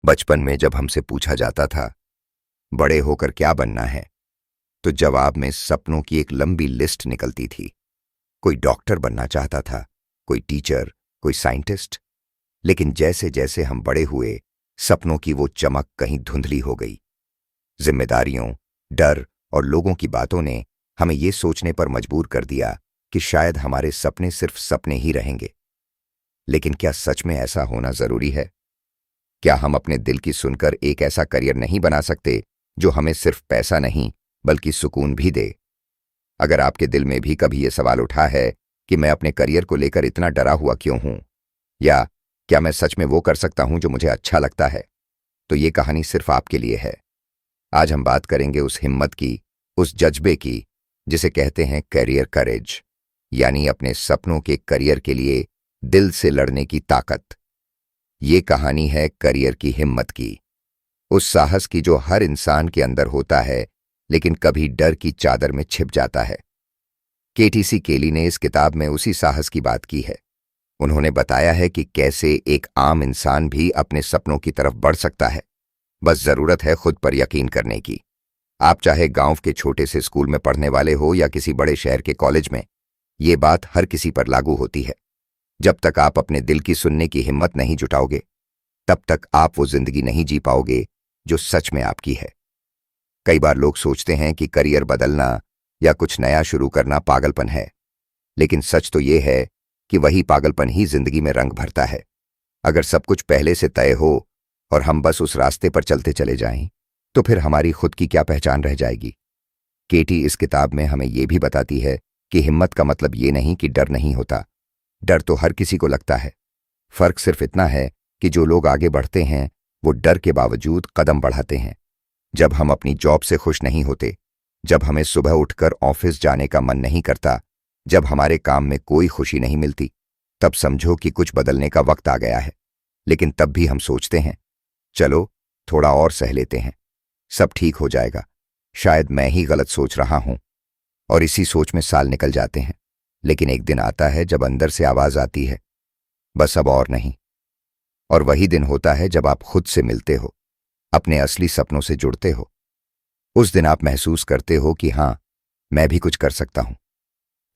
बचपन में जब हमसे पूछा जाता था बड़े होकर क्या बनना है, तो जवाब में सपनों की एक लंबी लिस्ट निकलती थी। कोई डॉक्टर बनना चाहता था, कोई टीचर, कोई साइंटिस्ट। लेकिन जैसे जैसे हम बड़े हुए, सपनों की वो चमक कहीं धुंधली हो गई। जिम्मेदारियों, डर और लोगों की बातों ने हमें ये सोचने पर मजबूर कर दिया कि शायद हमारे सपने सिर्फ सपने ही रहेंगे। लेकिन क्या सच में ऐसा होना जरूरी है? क्या हम अपने दिल की सुनकर एक ऐसा करियर नहीं बना सकते जो हमें सिर्फ पैसा नहीं बल्कि सुकून भी दे? अगर आपके दिल में भी कभी ये सवाल उठा है कि मैं अपने करियर को लेकर इतना डरा हुआ क्यों हूं, या क्या मैं सच में वो कर सकता हूं जो मुझे अच्छा लगता है, तो ये कहानी सिर्फ आपके लिए है। आज हम बात करेंगे उस हिम्मत की, उस जज्बे की जिसे कहते हैं करियर करेज, यानी अपने सपनों के करियर के लिए दिल से लड़ने की ताकत। ये कहानी है करियर की हिम्मत की, उस साहस की जो हर इंसान के अंदर होता है लेकिन कभी डर की चादर में छिप जाता है। केटीसी केली ने इस किताब में उसी साहस की बात की है। उन्होंने बताया है कि कैसे एक आम इंसान भी अपने सपनों की तरफ बढ़ सकता है। बस जरूरत है खुद पर यकीन करने की। आप चाहे गांव के छोटे से स्कूल में पढ़ने वाले हो या किसी बड़े शहर के कॉलेज में, ये बात हर किसी पर लागू होती है। जब तक आप अपने दिल की सुनने की हिम्मत नहीं जुटाओगे, तब तक आप वो जिंदगी नहीं जी पाओगे जो सच में आपकी है। कई बार लोग सोचते हैं कि करियर बदलना या कुछ नया शुरू करना पागलपन है, लेकिन सच तो ये है कि वही पागलपन ही जिंदगी में रंग भरता है। अगर सब कुछ पहले से तय हो और हम बस उस रास्ते पर चलते चले जाएं, तो फिर हमारी खुद की क्या पहचान रह जाएगी? केटी इस किताब में हमें ये भी बताती है कि हिम्मत का मतलब ये नहीं कि डर नहीं होता। डर तो हर किसी को लगता है। फर्क सिर्फ इतना है कि जो लोग आगे बढ़ते हैं वो डर के बावजूद कदम बढ़ाते हैं। जब हम अपनी जॉब से खुश नहीं होते, जब हमें सुबह उठकर ऑफिस जाने का मन नहीं करता, जब हमारे काम में कोई खुशी नहीं मिलती, तब समझो कि कुछ बदलने का वक्त आ गया है। लेकिन तब भी हम सोचते हैं, चलो थोड़ा और सह लेते हैं, सब ठीक हो जाएगा, शायद मैं ही गलत सोच रहा हूं। और इसी सोच में साल निकल जाते हैं। लेकिन एक दिन आता है जब अंदर से आवाज आती है, बस अब और नहीं। और वही दिन होता है जब आप खुद से मिलते हो, अपने असली सपनों से जुड़ते हो। उस दिन आप महसूस करते हो कि हां, मैं भी कुछ कर सकता हूं।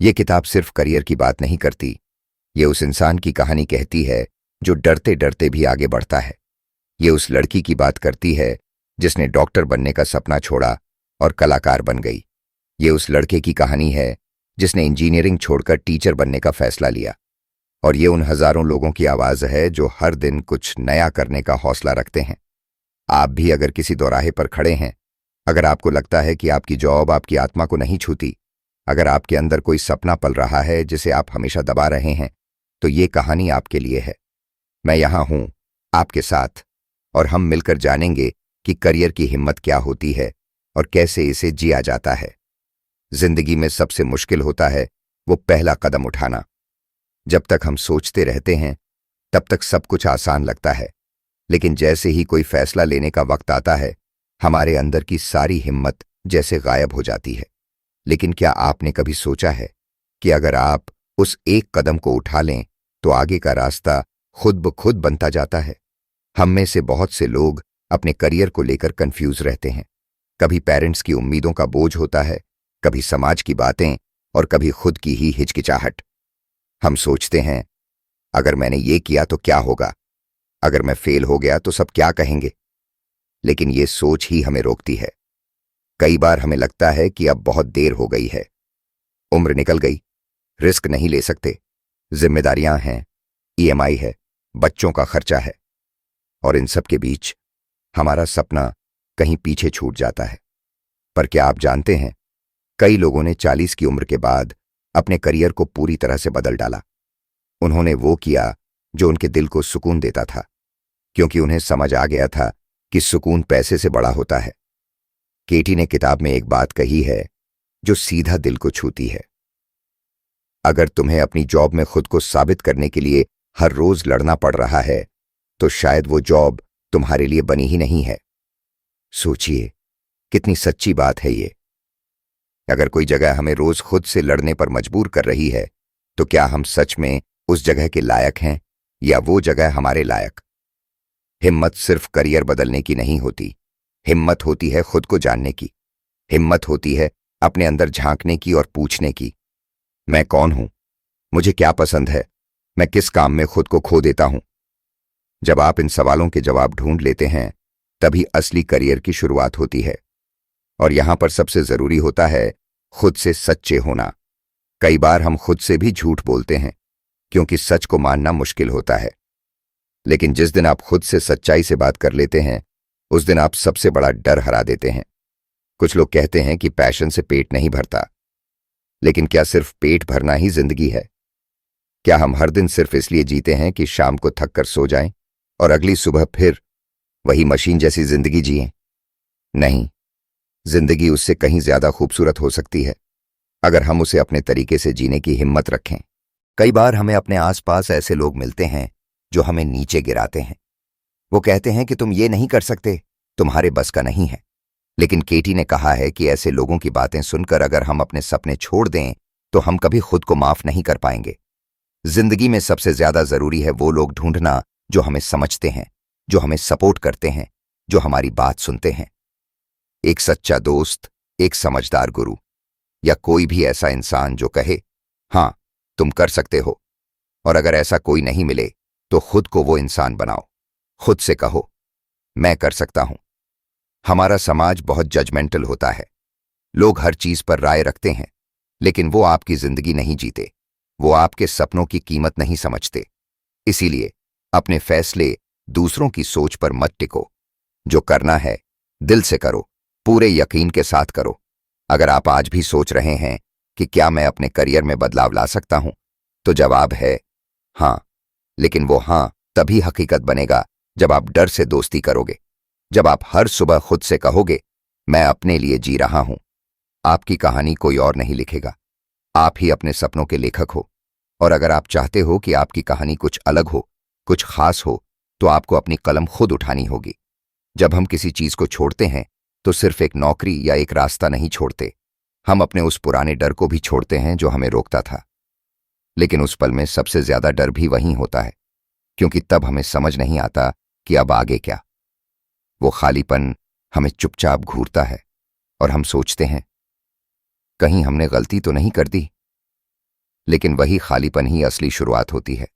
ये किताब सिर्फ करियर की बात नहीं करती, ये उस इंसान की कहानी कहती है जो डरते डरते भी आगे बढ़ता है। ये उस लड़की की बात करती है जिसने डॉक्टर बनने का सपना छोड़ा और कलाकार बन गई। ये उस लड़के की कहानी है जिसने इंजीनियरिंग छोड़कर टीचर बनने का फैसला लिया। और ये उन हजारों लोगों की आवाज है जो हर दिन कुछ नया करने का हौसला रखते हैं। आप भी अगर किसी दौराहे पर खड़े हैं, अगर आपको लगता है कि आपकी जॉब आपकी आत्मा को नहीं छूती, अगर आपके अंदर कोई सपना पल रहा है जिसे आप हमेशा दबा रहे हैं, तो ये कहानी आपके लिए है। मैं यहां हूं आपके साथ, और हम मिलकर जानेंगे कि करियर की हिम्मत क्या होती है और कैसे इसे जिया जाता है। जिंदगी में सबसे मुश्किल होता है वो पहला कदम उठाना। जब तक हम सोचते रहते हैं तब तक सब कुछ आसान लगता है, लेकिन जैसे ही कोई फैसला लेने का वक्त आता है, हमारे अंदर की सारी हिम्मत जैसे गायब हो जाती है। लेकिन क्या आपने कभी सोचा है कि अगर आप उस एक कदम को उठा लें तो आगे का रास्ता खुद ब खुद बनता जाता है? हम में से बहुत से लोग अपने करियर को लेकर कंफ्यूज रहते हैं। कभी पेरेंट्स की उम्मीदों का बोझ होता है, कभी समाज की बातें, और कभी खुद की ही हिचकिचाहट। हम सोचते हैं, अगर मैंने ये किया तो क्या होगा, अगर मैं फेल हो गया तो सब क्या कहेंगे। लेकिन ये सोच ही हमें रोकती है। कई बार हमें लगता है कि अब बहुत देर हो गई है, उम्र निकल गई, रिस्क नहीं ले सकते, जिम्मेदारियां हैं, ईएमआई है, बच्चों का खर्चा है। और इन सब के बीच हमारा सपना कहीं पीछे छूट जाता है। पर क्या आप जानते हैं, कई लोगों ने 40 की उम्र के बाद अपने करियर को पूरी तरह से बदल डाला। उन्होंने वो किया जो उनके दिल को सुकून देता था, क्योंकि उन्हें समझ आ गया था कि सुकून पैसे से बड़ा होता है। केटी ने किताब में एक बात कही है जो सीधा दिल को छूती है। अगर तुम्हें अपनी जॉब में खुद को साबित करने के लिए हर रोज लड़ना पड़ रहा है, तो शायद वो जॉब तुम्हारे लिए बनी ही नहीं है। सोचिए, कितनी सच्ची बात है ये। अगर कोई जगह हमें रोज खुद से लड़ने पर मजबूर कर रही है, तो क्या हम सच में उस जगह के लायक हैं, या वो जगह हमारे लायक? हिम्मत सिर्फ करियर बदलने की नहीं होती। हिम्मत होती है खुद को जानने की। हिम्मत होती है अपने अंदर झांकने की और पूछने की, मैं कौन हूं? मुझे क्या पसंद है? मैं किस काम में खुद को खो देता हूं? जब आप इन सवालों के जवाब ढूंढ लेते हैं, तभी असली करियर की शुरुआत होती है। और यहां पर सबसे जरूरी होता है खुद से सच्चे होना। कई बार हम खुद से भी झूठ बोलते हैं, क्योंकि सच को मानना मुश्किल होता है। लेकिन जिस दिन आप खुद से सच्चाई से बात कर लेते हैं, उस दिन आप सबसे बड़ा डर हरा देते हैं। कुछ लोग कहते हैं कि पैशन से पेट नहीं भरता, लेकिन क्या सिर्फ पेट भरना ही जिंदगी है? क्या हम हर दिन सिर्फ इसलिए जीते हैं कि शाम को थक कर सो जाएं और अगली सुबह फिर वही मशीन जैसी जिंदगी जिएं? नहीं, जिंदगी उससे कहीं ज्यादा खूबसूरत हो सकती है, अगर हम उसे अपने तरीके से जीने की हिम्मत रखें। कई बार हमें अपने आसपास ऐसे लोग मिलते हैं जो हमें नीचे गिराते हैं। वो कहते हैं कि तुम ये नहीं कर सकते, तुम्हारे बस का नहीं है। लेकिन केटी ने कहा है कि ऐसे लोगों की बातें सुनकर अगर हम अपने सपने छोड़ दें, तो हम कभी खुद को माफ नहीं कर पाएंगे। जिंदगी में सबसे ज्यादा जरूरी है वो लोग ढूंढना जो हमें समझते हैं, जो हमें सपोर्ट करते हैं, जो हमारी बात सुनते हैं। एक सच्चा दोस्त, एक समझदार गुरु, या कोई भी ऐसा इंसान जो कहे, हां तुम कर सकते हो। और अगर ऐसा कोई नहीं मिले, तो खुद को वो इंसान बनाओ। खुद से कहो, मैं कर सकता हूं। हमारा समाज बहुत जजमेंटल होता है। लोग हर चीज पर राय रखते हैं, लेकिन वो आपकी जिंदगी नहीं जीते। वो आपके सपनों की कीमत नहीं समझते। इसीलिए अपने फैसले दूसरों की सोच पर मत टिको। जो करना है दिल से करो, पूरे यकीन के साथ करो। अगर आप आज भी सोच रहे हैं कि क्या मैं अपने करियर में बदलाव ला सकता हूं, तो जवाब है हां। लेकिन वो हां तभी हकीकत बनेगा जब आप डर से दोस्ती करोगे, जब आप हर सुबह खुद से कहोगे, मैं अपने लिए जी रहा हूं। आपकी कहानी कोई और नहीं लिखेगा, आप ही अपने सपनों के लेखक हो। और अगर आप चाहते हो कि आपकी कहानी कुछ अलग हो, कुछ खास हो, तो आपको अपनी कलम खुद उठानी होगी। जब हम किसी चीज को छोड़ते हैं, तो सिर्फ एक नौकरी या एक रास्ता नहीं छोड़ते, हम अपने उस पुराने डर को भी छोड़ते हैं जो हमें रोकता था। लेकिन उस पल में सबसे ज्यादा डर भी वहीं होता है, क्योंकि तब हमें समझ नहीं आता कि अब आगे क्या। वो खालीपन हमें चुपचाप घूरता है और हम सोचते हैं कहीं हमने गलती तो नहीं कर दी। लेकिन वही खालीपन ही असली शुरुआत होती है।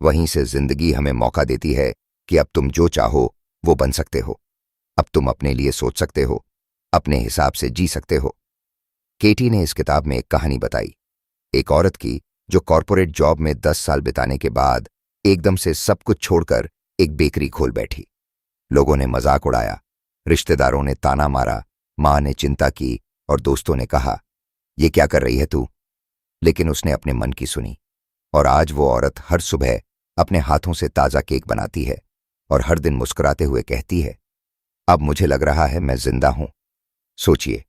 वहीं से जिंदगी हमें मौका देती है कि अब तुम जो चाहो वो बन सकते हो। अब तुम अपने लिए सोच सकते हो, अपने हिसाब से जी सकते हो। केटी ने इस किताब में एक कहानी बताई, एक औरत की जो कॉरपोरेट जॉब में 10 साल बिताने के बाद एकदम से सब कुछ छोड़कर एक बेकरी खोल बैठी। लोगों ने मजाक उड़ाया, रिश्तेदारों ने ताना मारा, मां ने चिंता की और दोस्तों ने कहा, ये क्या कर रही है तू? लेकिन उसने अपने मन की सुनी, और आज वो औरत हर सुबह अपने हाथों से ताजा केक बनाती है और हर दिन मुस्कुराते हुए कहती है, अब मुझे लग रहा है मैं जिंदा हूं। सोचिए,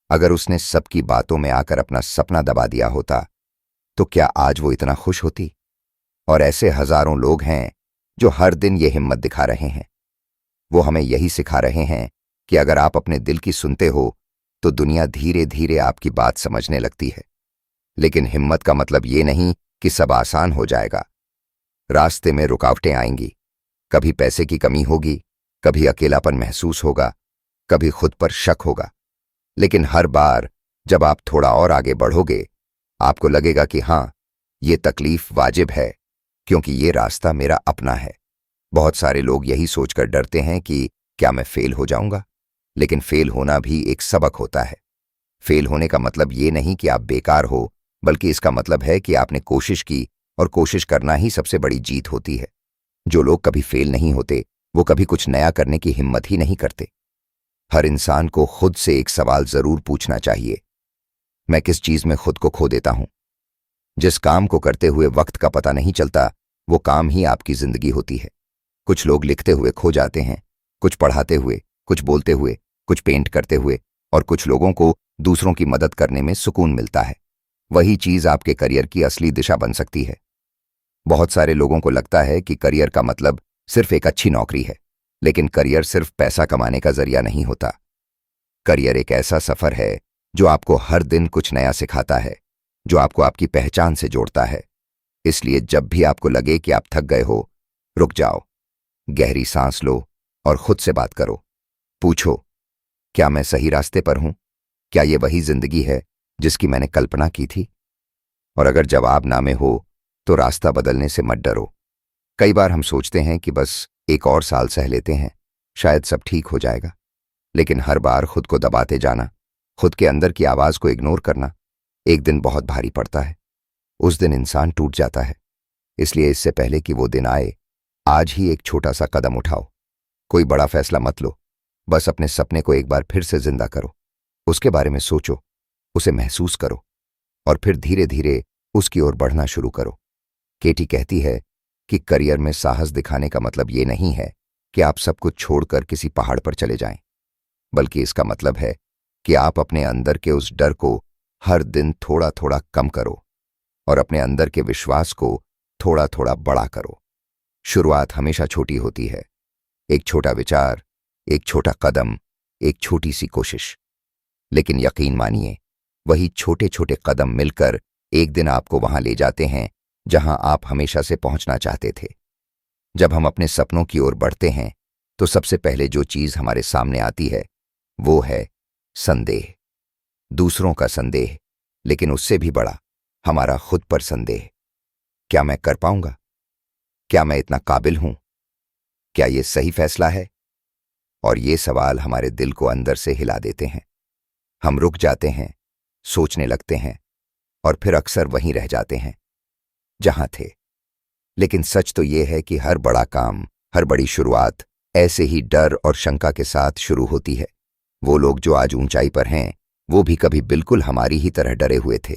अगर उसने सबकी बातों में आकर अपना सपना दबा दिया होता, तो क्या आज वो इतना खुश होती? और ऐसे हजारों लोग हैं जो हर दिन ये हिम्मत दिखा रहे हैं। वो हमें यही सिखा रहे हैं कि अगर आप अपने दिल की सुनते हो, तो दुनिया धीरे धीरे आपकी बात समझने लगती है। लेकिन हिम्मत का मतलब ये नहीं कि सब आसान हो जाएगा। रास्ते में रुकावटें आएंगी, कभी पैसे की कमी होगी, कभी अकेलापन महसूस होगा, कभी खुद पर शक होगा। लेकिन हर बार जब आप थोड़ा और आगे बढ़ोगे, आपको लगेगा कि हां, ये तकलीफ वाजिब है, क्योंकि ये रास्ता मेरा अपना है। बहुत सारे लोग यही सोचकर डरते हैं कि क्या मैं फेल हो जाऊंगा? लेकिन फेल होना भी एक सबक होता है। फेल होने का मतलब ये नहीं कि आप बेकार हो, बल्कि इसका मतलब है कि आपने कोशिश की, और कोशिश करना ही सबसे बड़ी जीत होती है। जो लोग कभी फेल नहीं होते, वो कभी कुछ नया करने की हिम्मत ही नहीं करते। हर इंसान को खुद से एक सवाल जरूर पूछना चाहिए, मैं किस चीज में खुद को खो देता हूं? जिस काम को करते हुए वक्त का पता नहीं चलता, वो काम ही आपकी जिंदगी होती है। कुछ लोग लिखते हुए खो जाते हैं, कुछ पढ़ाते हुए, कुछ बोलते हुए, कुछ पेंट करते हुए, और कुछ लोगों को दूसरों की मदद करने में सुकून मिलता है। वही चीज आपके करियर की असली दिशा बन सकती है। बहुत सारे लोगों को लगता है कि करियर का मतलब सिर्फ एक अच्छी नौकरी है, लेकिन करियर सिर्फ पैसा कमाने का जरिया नहीं होता। करियर एक ऐसा सफर है जो आपको हर दिन कुछ नया सिखाता है, जो आपको आपकी पहचान से जोड़ता है। इसलिए जब भी आपको लगे कि आप थक गए हो, रुक जाओ, गहरी सांस लो और खुद से बात करो। पूछो, क्या मैं सही रास्ते पर हूं? क्या ये वही जिंदगी है जिसकी मैंने कल्पना की थी? और अगर जवाब ना में हो तो रास्ता बदलने से मत डरो। कई बार हम सोचते हैं कि बस एक और साल सह लेते हैं, शायद सब ठीक हो जाएगा। लेकिन हर बार खुद को दबाते जाना, खुद के अंदर की आवाज को इग्नोर करना, एक दिन बहुत भारी पड़ता है। उस दिन इंसान टूट जाता है। इसलिए इससे पहले कि वो दिन आए, आज ही एक छोटा सा कदम उठाओ। कोई बड़ा फैसला मत लो, बस अपने सपने को एक बार फिर से जिंदा करो। उसके बारे में सोचो, उसे महसूस करो और फिर धीरे धीरे उसकी ओर बढ़ना शुरू करो। केटी कहती है कि करियर में साहस दिखाने का मतलब ये नहीं है कि आप सब कुछ छोड़कर किसी पहाड़ पर चले जाएं, बल्कि इसका मतलब है कि आप अपने अंदर के उस डर को हर दिन थोड़ा थोड़ा कम करो और अपने अंदर के विश्वास को थोड़ा थोड़ा बड़ा करो। शुरुआत हमेशा छोटी होती है। एक छोटा विचार, एक छोटा कदम, एक छोटी सी कोशिश। लेकिन यकीन मानिए, वही छोटे छोटे कदम मिलकर एक दिन आपको वहां ले जाते हैं जहां आप हमेशा से पहुंचना चाहते थे। जब हम अपने सपनों की ओर बढ़ते हैं तो सबसे पहले जो चीज हमारे सामने आती है वो है संदेह। दूसरों का संदेह, लेकिन उससे भी बड़ा हमारा खुद पर संदेह। क्या मैं कर पाऊंगा? क्या मैं इतना काबिल हूं? क्या ये सही फैसला है? और ये सवाल हमारे दिल को अंदर से हिला देते हैं। हम रुक जाते हैं, सोचने लगते हैं और फिर अक्सर वहीं रह जाते हैं जहां थे। लेकिन सच तो ये है कि हर बड़ा काम, हर बड़ी शुरुआत ऐसे ही डर और शंका के साथ शुरू होती है। वो लोग जो आज ऊंचाई पर हैं, वो भी कभी बिल्कुल हमारी ही तरह डरे हुए थे,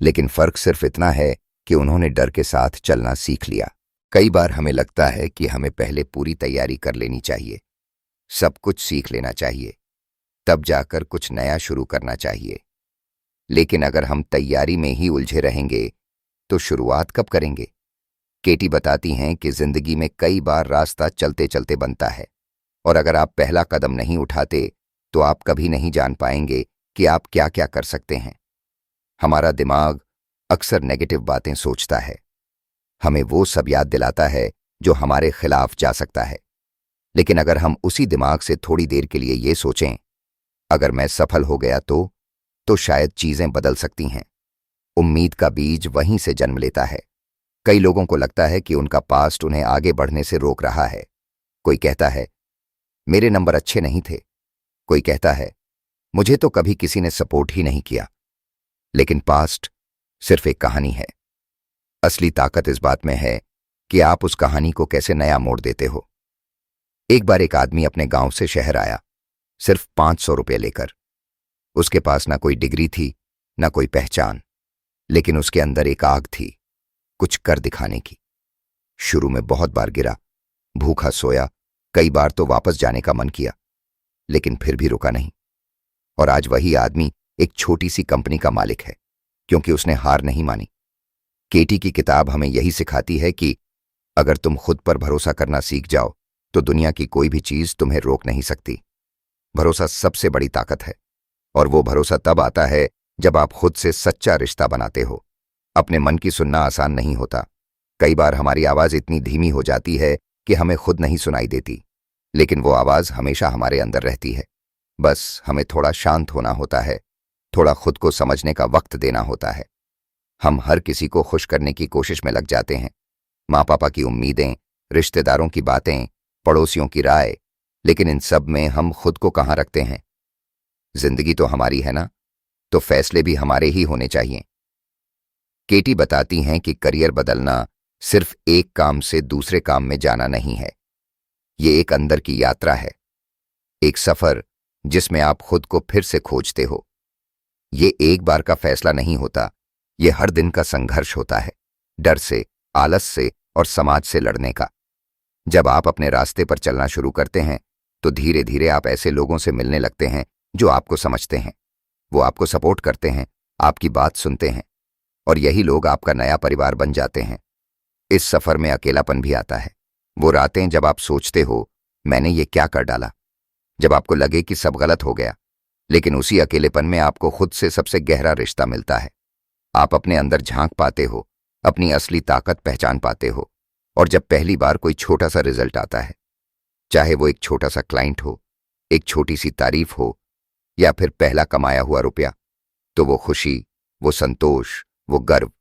लेकिन फर्क सिर्फ इतना है कि उन्होंने डर के साथ चलना सीख लिया। कई बार हमें लगता है कि हमें पहले पूरी तैयारी कर लेनी चाहिए, सब कुछ सीख लेना चाहिए, तब जाकर कुछ नया शुरू करना चाहिए। लेकिन अगर हम तैयारी में ही उलझे रहेंगे तो शुरुआत कब करेंगे? केटी बताती हैं कि जिंदगी में कई बार रास्ता चलते चलते बनता है, और अगर आप पहला कदम नहीं उठाते तो आप कभी नहीं जान पाएंगे कि आप क्या क्या कर सकते हैं। हमारा दिमाग अक्सर नेगेटिव बातें सोचता है, हमें वो सब याद दिलाता है जो हमारे खिलाफ जा सकता है। लेकिन अगर हम उसी दिमाग से थोड़ी देर के लिए ये सोचें, अगर मैं सफल हो गया तो शायद चीजें बदल सकती हैं। उम्मीद का बीज वहीं से जन्म लेता है। कई लोगों को लगता है कि उनका पास्ट उन्हें आगे बढ़ने से रोक रहा है। कोई कहता है, मेरे नंबर अच्छे नहीं थे। कोई कहता है, मुझे तो कभी किसी ने सपोर्ट ही नहीं किया। लेकिन पास्ट सिर्फ एक कहानी है। असली ताकत इस बात में है कि आप उस कहानी को कैसे नया मोड़ देते हो। एक बार एक आदमी अपने गांव से शहर आया, सिर्फ 500 रुपये लेकर। उसके पास ना कोई डिग्री थी, ना कोई पहचान, लेकिन उसके अंदर एक आग थी, कुछ कर दिखाने की। शुरू में बहुत बार गिरा, भूखा सोया, कई बार तो वापस जाने का मन किया, लेकिन फिर भी रुका नहीं। और आज वही आदमी एक छोटी सी कंपनी का मालिक है, क्योंकि उसने हार नहीं मानी। केटी की किताब हमें यही सिखाती है कि अगर तुम खुद पर भरोसा करना सीख जाओ तो दुनिया की कोई भी चीज तुम्हें रोक नहीं सकती। भरोसा सबसे बड़ी ताकत है, और वो भरोसा तब आता है जब आप खुद से सच्चा रिश्ता बनाते हो। अपने मन की सुनना आसान नहीं होता। कई बार हमारी आवाज इतनी धीमी हो जाती है कि हमें खुद नहीं सुनाई देती, लेकिन वो आवाज हमेशा हमारे अंदर रहती है। बस हमें थोड़ा शांत होना होता है, थोड़ा खुद को समझने का वक्त देना होता है। हम हर किसी को खुश करने की कोशिश में लग जाते हैं। माँ पापा की उम्मीदें, रिश्तेदारों की बातें, पड़ोसियों की राय, लेकिन इन सब में हम खुद को कहाँ रखते हैं? जिंदगी तो हमारी है ना, तो फैसले भी हमारे ही होने चाहिए। केटी बताती हैं कि करियर बदलना सिर्फ एक काम से दूसरे काम में जाना नहीं है। ये एक अंदर की यात्रा है, एक सफर जिसमें आप खुद को फिर से खोजते हो। ये एक बार का फैसला नहीं होता, ये हर दिन का संघर्ष होता है, डर से, आलस से और समाज से लड़ने का। जब आप अपने रास्ते पर चलना शुरू करते हैं तो धीरे धीरे आप ऐसे लोगों से मिलने लगते हैं जो आपको समझते हैं। वो आपको सपोर्ट करते हैं, आपकी बात सुनते हैं, और यही लोग आपका नया परिवार बन जाते हैं। इस सफर में अकेलापन भी आता है। वो रातें जब आप सोचते हो, मैंने ये क्या कर डाला, जब आपको लगे कि सब गलत हो गया। लेकिन उसी अकेलेपन में आपको खुद से सबसे गहरा रिश्ता मिलता है। आप अपने अंदर झांक पाते हो, अपनी असली ताकत पहचान पाते हो। और जब पहली बार कोई छोटा सा रिजल्ट आता है, चाहे वो एक छोटा सा क्लाइंट हो, एक छोटी सी तारीफ हो, या फिर पहला कमाया हुआ रुपया, तो वो खुशी, वो संतोष, वो गर्व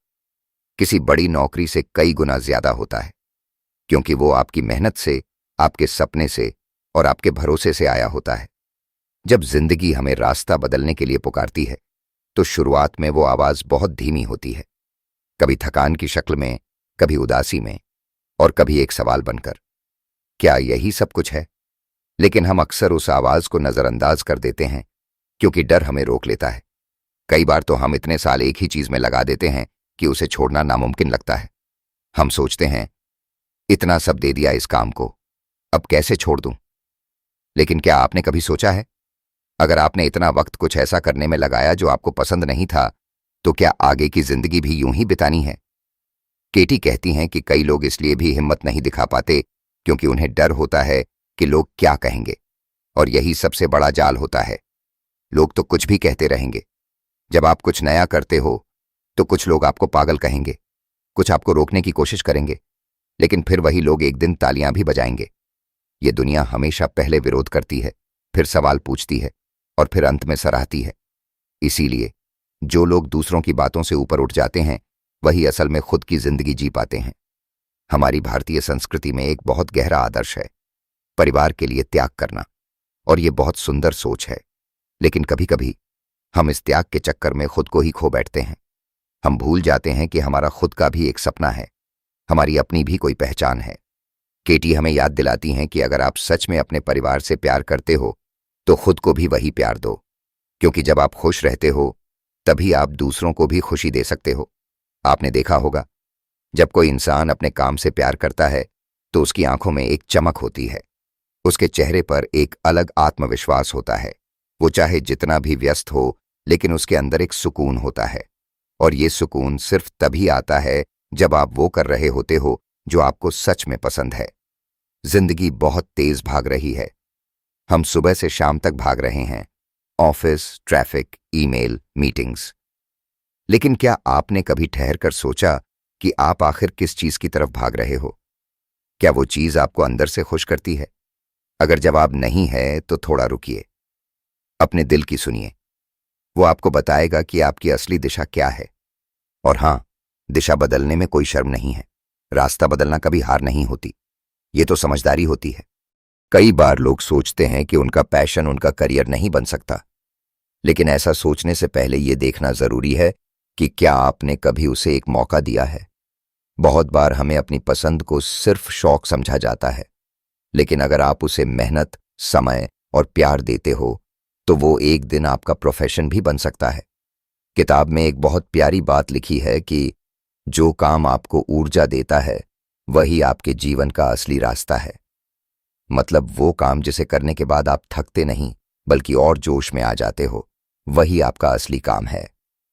किसी बड़ी नौकरी से कई गुना ज्यादा होता है, क्योंकि वो आपकी मेहनत से, आपके सपने से और आपके भरोसे से आया होता है। जब जिंदगी हमें रास्ता बदलने के लिए पुकारती है, तो शुरुआत में वो आवाज बहुत धीमी होती है, कभी थकान की शक्ल में, कभी उदासी में, और कभी एक सवाल बनकर, क्या यही सब कुछ है? लेकिन हम अक्सर उस आवाज को नजरअंदाज कर देते हैं, क्योंकि डर हमें रोक लेता है। कई बार तो हम इतने साल एक ही चीज में लगा देते हैं कि उसे छोड़ना नामुमकिन लगता है। हम सोचते हैं, इतना सब दे दिया इस काम को, अब कैसे छोड़ दूं? लेकिन क्या आपने कभी सोचा है, अगर आपने इतना वक्त कुछ ऐसा करने में लगाया जो आपको पसंद नहीं था, तो क्या आगे की जिंदगी भी यूं ही बितानी है? केटी कहती हैं कि कई लोग इसलिए भी हिम्मत नहीं दिखा पाते क्योंकि उन्हें डर होता है कि लोग क्या कहेंगे, और यही सबसे बड़ा जाल होता है। लोग तो कुछ भी कहते रहेंगे। जब आप कुछ नया करते हो तो कुछ लोग आपको पागल कहेंगे, कुछ आपको रोकने की कोशिश करेंगे, लेकिन फिर वही लोग एक दिन तालियां भी बजाएंगे। ये दुनिया हमेशा पहले विरोध करती है, फिर सवाल पूछती है, और फिर अंत में सराहती है। इसीलिए जो लोग दूसरों की बातों से ऊपर उठ जाते हैं, वही असल में खुद की जिंदगी जी पाते हैं। हमारी भारतीय संस्कृति में एक बहुत गहरा आदर्श है, परिवार के लिए त्याग करना, और ये बहुत सुंदर सोच है। लेकिन कभी कभी हम इस त्याग के चक्कर में खुद को ही खो बैठते हैं। हम भूल जाते हैं कि हमारा खुद का भी एक सपना है, हमारी अपनी भी कोई पहचान है। केटी हमें याद दिलाती हैं कि अगर आप सच में अपने परिवार से प्यार करते हो, तो खुद को भी वही प्यार दो, क्योंकि जब आप खुश रहते हो, तभी आप दूसरों को भी खुशी दे सकते हो। आपने देखा होगा, जब कोई इंसान अपने काम से प्यार करता है, तो उसकी आंखों में एक चमक होती है, उसके चेहरे पर एक अलग आत्मविश्वास होता है। वो चाहे जितना भी व्यस्त हो, लेकिन उसके अंदर एक सुकून होता है, और ये सुकून सिर्फ तभी आता है जब आप वो कर रहे होते हो जो आपको सच में पसंद है। जिंदगी बहुत तेज भाग रही है। हम सुबह से शाम तक भाग रहे हैं, ऑफिस, ट्रैफिक, ईमेल, मीटिंग्स। लेकिन क्या आपने कभी ठहर कर सोचा कि आप आखिर किस चीज की तरफ भाग रहे हो? क्या वो चीज आपको अंदर से खुश करती है? अगर जवाब नहीं है, तो थोड़ा रुकिए, अपने दिल की सुनिए। वो आपको बताएगा कि आपकी असली दिशा क्या है। और हां, दिशा बदलने में कोई शर्म नहीं है। रास्ता बदलना कभी हार नहीं होती, ये तो समझदारी होती है। कई बार लोग सोचते हैं कि उनका पैशन उनका करियर नहीं बन सकता, लेकिन ऐसा सोचने से पहले ये देखना जरूरी है कि क्या आपने कभी उसे एक मौका दिया है। बहुत बार हमें अपनी पसंद को सिर्फ शौक समझा जाता है, लेकिन अगर आप उसे मेहनत, समय और प्यार देते हो, तो वो एक दिन आपका प्रोफेशन भी बन सकता है। किताब में एक बहुत प्यारी बात लिखी है कि जो काम आपको ऊर्जा देता है, वही आपके जीवन का असली रास्ता है। मतलब वो काम जिसे करने के बाद आप थकते नहीं, बल्कि और जोश में आ जाते हो, वही आपका असली काम है।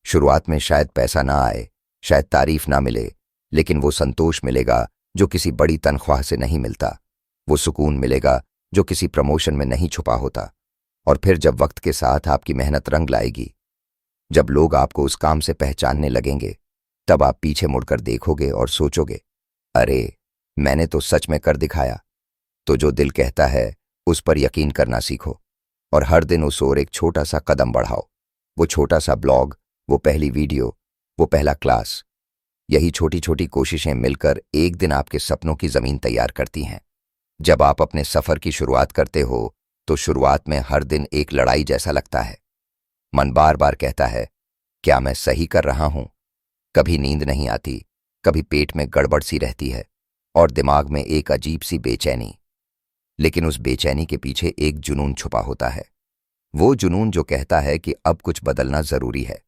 शुरुआत में शायद पैसा ना आए, शायद तारीफ ना मिले, लेकिन वो संतोष मिलेगा जो किसी बड़ी तनख्वाह से नहीं मिलता। वो सुकून मिलेगा जो किसी प्रमोशन में नहीं छुपा होता। और फिर जब वक्त के साथ आपकी मेहनत रंग लाएगी, जब लोग आपको उस काम से पहचानने लगेंगे, तब आप पीछे मुड़कर देखोगे और सोचोगे, अरे, मैंने तो सच में कर दिखाया। तो जो दिल कहता है, उस पर यकीन करना सीखो, और हर दिन उस ओर एक छोटा सा कदम बढ़ाओ। वो छोटा सा ब्लॉग, वो पहली वीडियो, वो पहला क्लास, यही छोटी छोटी कोशिशें मिलकर एक दिन आपके सपनों की जमीन तैयार करती हैं। जब आप अपने सफर की शुरुआत करते हो, तो शुरुआत में हर दिन एक लड़ाई जैसा लगता है। मन बार बार कहता है, क्या मैं सही कर रहा हूं? कभी नींद नहीं आती, कभी पेट में गड़बड़ सी रहती है, और दिमाग में एक अजीब सी बेचैनी। लेकिन उस बेचैनी के पीछे एक जुनून छुपा होता है। वो जुनून जो कहता है कि अब कुछ बदलना जरूरी है।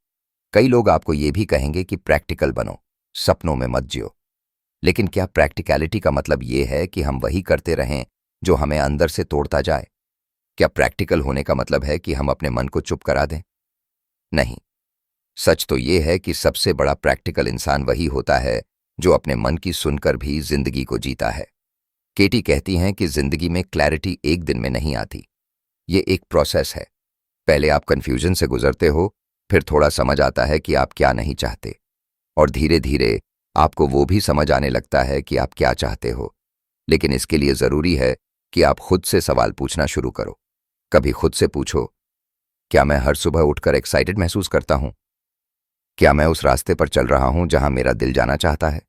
कई लोग आपको ये भी कहेंगे कि प्रैक्टिकल बनो, सपनों में मत जियो। लेकिन क्या प्रैक्टिकलिटी का मतलब ये है कि हम वही करते रहें जो हमें अंदर से तोड़ता जाए? क्या प्रैक्टिकल होने का मतलब है कि हम अपने मन को चुप करा दें? नहीं। सच तो ये है कि सबसे बड़ा प्रैक्टिकल इंसान वही होता है जो अपने मन की सुनकर भी जिंदगी को जीता है। केटी कहती हैं कि जिंदगी में क्लैरिटी एक दिन में नहीं आती, ये एक प्रोसेस है। पहले आप कंफ्यूजन से गुजरते हो, फिर थोड़ा समझ आता है कि आप क्या नहीं चाहते, और धीरे धीरे आपको वो भी समझ आने लगता है कि आप क्या चाहते हो। लेकिन इसके लिए जरूरी है कि आप खुद से सवाल पूछना शुरू करो। कभी खुद से पूछो, क्या मैं हर सुबह उठकर एक्साइटेड महसूस करता हूं? क्या मैं उस रास्ते पर चल रहा हूं जहां मेरा दिल जाना चाहता है?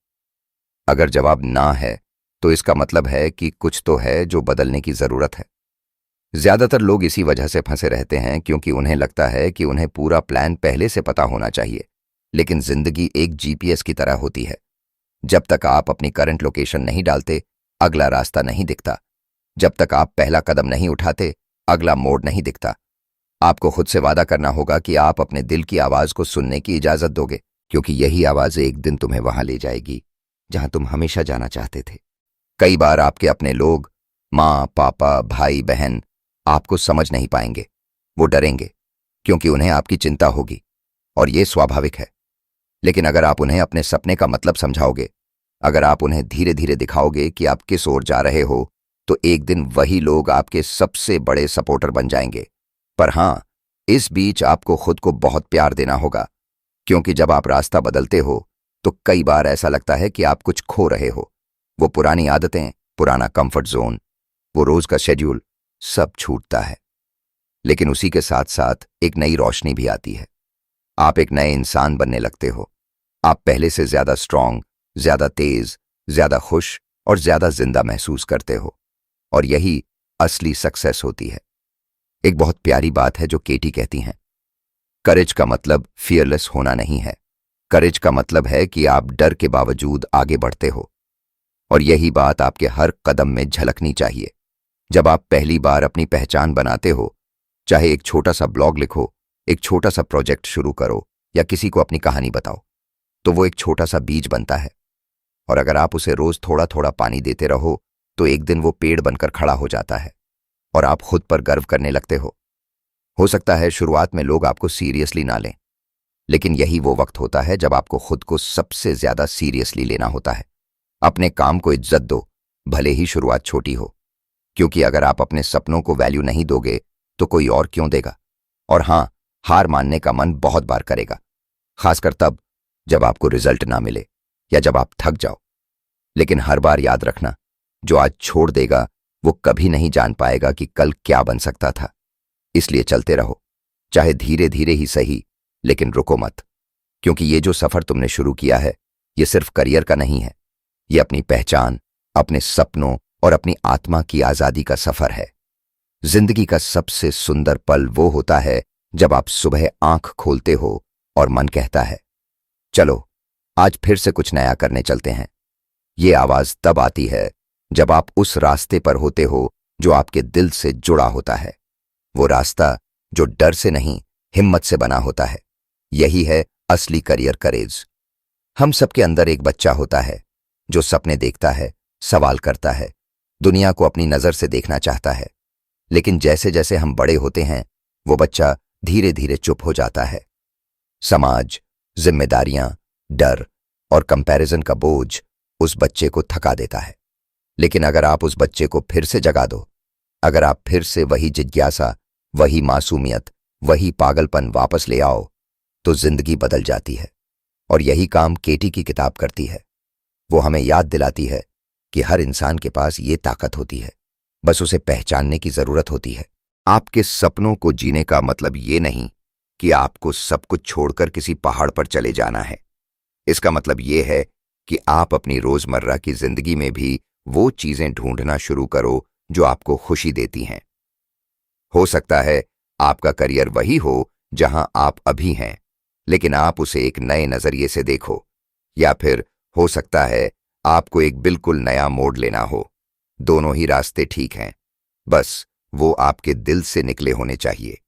अगर जवाब ना है, तो इसका मतलब है कि कुछ तो है जो बदलने की जरूरत है। ज्यादातर लोग इसी वजह से फंसे रहते हैं क्योंकि उन्हें लगता है कि उन्हें पूरा प्लान पहले से पता होना चाहिए। लेकिन जिंदगी एक जीपीएस की तरह होती है। जब तक आप अपनी करंट लोकेशन नहीं डालते, अगला रास्ता नहीं दिखता। जब तक आप पहला कदम नहीं उठाते, अगला मोड़ नहीं दिखता। आपको खुद से वादा करना होगा कि आप अपने दिल की आवाज को सुनने की इजाजत दोगे, क्योंकि यही आवाज एक दिन तुम्हें वहां ले जाएगी जहां तुम हमेशा जाना चाहते थे। कई बार आपके अपने लोग, माँ पापा भाई बहन, आपको समझ नहीं पाएंगे। वो डरेंगे क्योंकि उन्हें आपकी चिंता होगी, और ये स्वाभाविक है। लेकिन अगर आप उन्हें अपने सपने का मतलब समझाओगे, अगर आप उन्हें धीरे धीरे दिखाओगे कि आप किस ओर जा रहे हो, तो एक दिन वही लोग आपके सबसे बड़े सपोर्टर बन जाएंगे। पर हां, इस बीच आपको खुद को बहुत प्यार देना होगा, क्योंकि जब आप रास्ता बदलते हो तो कई बार ऐसा लगता है कि आप कुछ खो रहे हो। वो पुरानी आदतें, पुराना कंफर्ट जोन, वो रोज का शेड्यूल, सब छूटता है। लेकिन उसी के साथ साथ एक नई रोशनी भी आती है। आप एक नए इंसान बनने लगते हो। आप पहले से ज्यादा स्ट्रांग, ज्यादा तेज, ज्यादा खुश और ज्यादा जिंदा महसूस करते हो। और यही असली सक्सेस होती है। एक बहुत प्यारी बात है जो केटी कहती हैं, करेज का मतलब फियरलेस होना नहीं है। करेज का मतलब है कि आप डर के बावजूद आगे बढ़ते हो। और यही बात आपके हर कदम में झलकनी चाहिए। जब आप पहली बार अपनी पहचान बनाते हो, चाहे एक छोटा सा ब्लॉग लिखो, एक छोटा सा प्रोजेक्ट शुरू करो या किसी को अपनी कहानी बताओ, तो वो एक छोटा सा बीज बनता है। और अगर आप उसे रोज थोड़ा थोड़ा पानी देते रहो, तो एक दिन वो पेड़ बनकर खड़ा हो जाता है और आप खुद पर गर्व करने लगते हो सकता है शुरुआत में लोग आपको सीरियसली ना लें, लेकिन यही वो वक्त होता है जब आपको खुद को सबसे ज्यादा सीरियसली लेना होता है। अपने काम को इज्जत दो, भले ही शुरुआत छोटी हो, क्योंकि अगर आप अपने सपनों को वैल्यू नहीं दोगे तो कोई और क्यों देगा। और हां, हार मानने का मन बहुत बार करेगा, खासकर तब जब आपको रिजल्ट ना मिले या जब आप थक जाओ। लेकिन हर बार याद रखना, जो आज छोड़ देगा वो कभी नहीं जान पाएगा कि कल क्या बन सकता था। इसलिए चलते रहो, चाहे धीरे धीरे ही सही, लेकिन रुको मत, क्योंकि ये जो सफर तुमने शुरू किया है, ये सिर्फ करियर का नहीं है। ये अपनी पहचान, अपने सपनों और अपनी आत्मा की आजादी का सफर है। जिंदगी का सबसे सुंदर पल वो होता है जब आप सुबह आंख खोलते हो और मन कहता है, चलो आज फिर से कुछ नया करने चलते हैं। ये आवाज तब आती है जब आप उस रास्ते पर होते हो जो आपके दिल से जुड़ा होता है। वो रास्ता जो डर से नहीं, हिम्मत से बना होता है। यही है असली करियर करेज। हम सबके अंदर एक बच्चा होता है जो सपने देखता है, सवाल करता है, दुनिया को अपनी नजर से देखना चाहता है। लेकिन जैसे जैसे हम बड़े होते हैं, वो बच्चा धीरे धीरे चुप हो जाता है। समाज, जिम्मेदारियां, डर और कंपैरिजन का बोझ उस बच्चे को थका देता है। लेकिन अगर आप उस बच्चे को फिर से जगा दो, अगर आप फिर से वही जिज्ञासा, वही मासूमियत, वही पागलपन वापस ले आओ, तो जिंदगी बदल जाती है। और यही काम केटी की किताब करती है। वो हमें याद दिलाती है कि हर इंसान के पास ये ताकत होती है, बस उसे पहचानने की जरूरत होती है। आपके सपनों को जीने का मतलब ये नहीं कि आपको सब कुछ छोड़कर किसी पहाड़ पर चले जाना है। इसका मतलब ये है कि आप अपनी रोजमर्रा की जिंदगी में भी वो चीजें ढूंढना शुरू करो जो आपको खुशी देती हैं। हो सकता है आपका करियर वही हो जहां आप अभी हैं, लेकिन आप उसे एक नए नजरिए से देखो। या फिर हो सकता है आपको एक बिल्कुल नया मोड़ लेना हो। दोनों ही रास्ते ठीक हैं, बस वो आपके दिल से निकले होने चाहिए।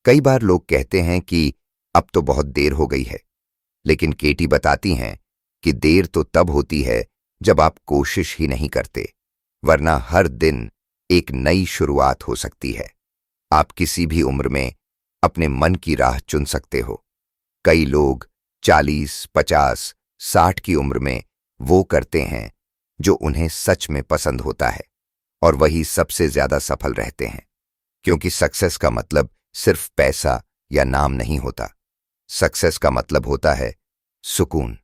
कई बार लोग कहते हैं कि अब तो बहुत देर हो गई है, लेकिन केटी बताती हैं कि देर तो तब होती है जब आप कोशिश ही नहीं करते, वरना हर दिन एक नई शुरुआत हो सकती है। आप किसी भी उम्र में अपने मन की राह चुन सकते हो। कई लोग 40, 50, 60 की उम्र में वो करते हैं जो उन्हें सच में पसंद होता है, और वही सबसे ज्यादा सफल रहते हैं। क्योंकि सक्सेस का मतलब सिर्फ पैसा या नाम नहीं होता। सक्सेस का मतलब होता है सुकून।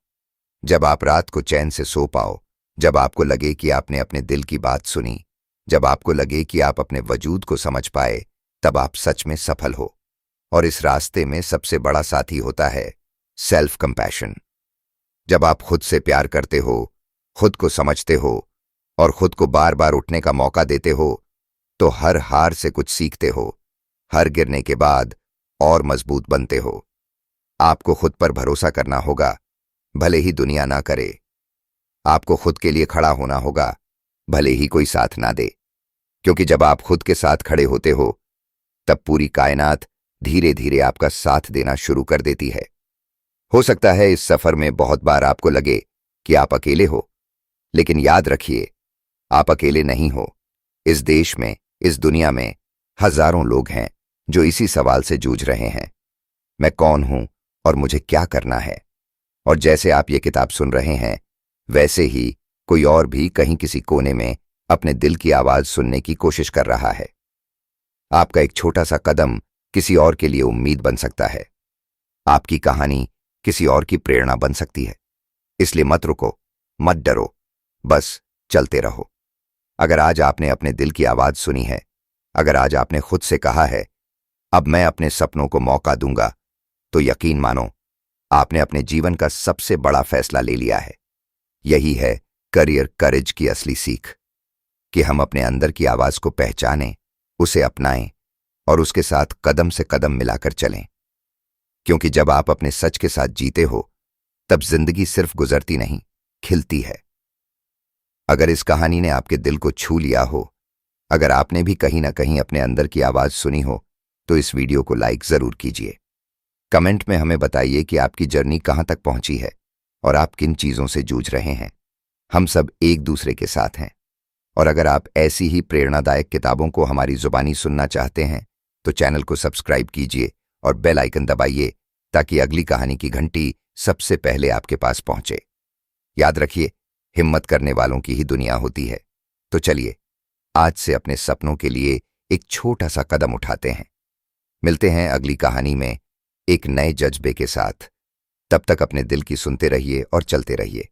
जब आप रात को चैन से सो पाओ, जब आपको लगे कि आपने अपने दिल की बात सुनी, जब आपको लगे कि आप अपने वजूद को समझ पाए, तब आप सच में सफल हो। और इस रास्ते में सबसे बड़ा साथी होता है सेल्फ कंपैशन। जब आप खुद से प्यार करते हो, खुद को समझते हो और खुद को बार बार उठने का मौका देते हो, तो हर हार से कुछ सीखते हो, हर गिरने के बाद और मजबूत बनते हो। आपको खुद पर भरोसा करना होगा, भले ही दुनिया ना करे। आपको खुद के लिए खड़ा होना होगा, भले ही कोई साथ ना दे। क्योंकि जब आप खुद के साथ खड़े होते हो, तब पूरी कायनात धीरे धीरे आपका साथ देना शुरू कर देती है। हो सकता है इस सफर में बहुत बार आपको लगे कि आप अकेले हो, लेकिन याद रखिए, आप अकेले नहीं हो। इस देश में, इस दुनिया में हजारों लोग हैं जो इसी सवाल से जूझ रहे हैं, मैं कौन हूं और मुझे क्या करना है। और जैसे आप ये किताब सुन रहे हैं, वैसे ही कोई और भी कहीं किसी कोने में अपने दिल की आवाज सुनने की कोशिश कर रहा है। आपका एक छोटा सा कदम किसी और के लिए उम्मीद बन सकता है। आपकी कहानी किसी और की प्रेरणा बन सकती है। इसलिए मत रुको, मत डरो, बस चलते रहो। अगर आज आपने अपने दिल की आवाज सुनी है, अगर आज आपने खुद से कहा है अब मैं अपने सपनों को मौका दूंगा, तो यकीन मानो आपने अपने जीवन का सबसे बड़ा फैसला ले लिया है। यही है करियर करेज की असली सीख, कि हम अपने अंदर की आवाज को पहचानें, उसे अपनाएं और उसके साथ कदम से कदम मिलाकर चलें। क्योंकि जब आप अपने सच के साथ जीते हो, तब जिंदगी सिर्फ गुजरती नहीं, खिलती है। अगर इस कहानी ने आपके दिल को छू लिया हो, अगर आपने भी कहीं ना कहीं अपने अंदर की आवाज सुनी हो, तो इस वीडियो को लाइक जरूर कीजिए। कमेंट में हमें बताइए कि आपकी जर्नी कहां तक पहुंची है और आप किन चीजों से जूझ रहे हैं। हम सब एक दूसरे के साथ हैं। और अगर आप ऐसी ही प्रेरणादायक किताबों को हमारी जुबानी सुनना चाहते हैं, तो चैनल को सब्सक्राइब कीजिए और बेल आइकन दबाइए, ताकि अगली कहानी की घंटी सबसे पहले आपके पास पहुंचे। याद रखिए, हिम्मत करने वालों की ही दुनिया होती है। तो चलिए, आज से अपने सपनों के लिए एक छोटा सा कदम उठाते हैं। मिलते हैं अगली कहानी में एक नए जज्बे के साथ। तब तक अपने दिल की सुनते रहिए और चलते रहिए।